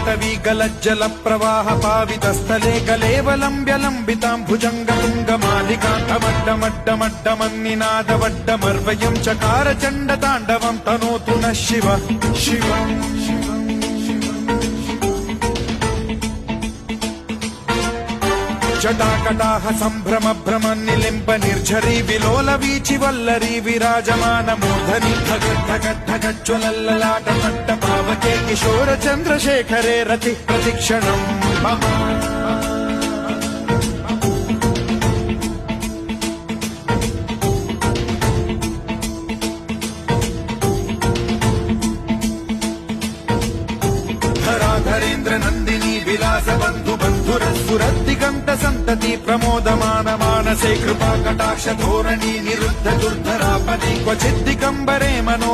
पाटवी गलज्जल प्रवाह पावितस्थले कलेवलम्ब्य लम्बितां भुजङ्गतुङ्गमालिकान्तमड्डमड्डमड्डमन्निनादवड्डमर्वयं चकार चण्डताण्डवं तनोतु नः शिव शिव जटाकटाह सम्भ्रम भ्रम निलिम्ब निर्झरी विलोल वीचि वल्लरी विराजमान मूर्धनि ठगज्ज्वलल्ललाट पट्ट पावके किशोर चन्द्रशेखरे रति प्रतिक्षणम् धराधरेन्द्र नन्दिनी विलास बन्धु बन्धुरस्फुरद्दिगन्त सन्तति प्रमोदमान मानसे कृपा कटाक्ष धोरणी निरुद्ध दुर्धरापदि क्वचिद्दिगम्बरे मनो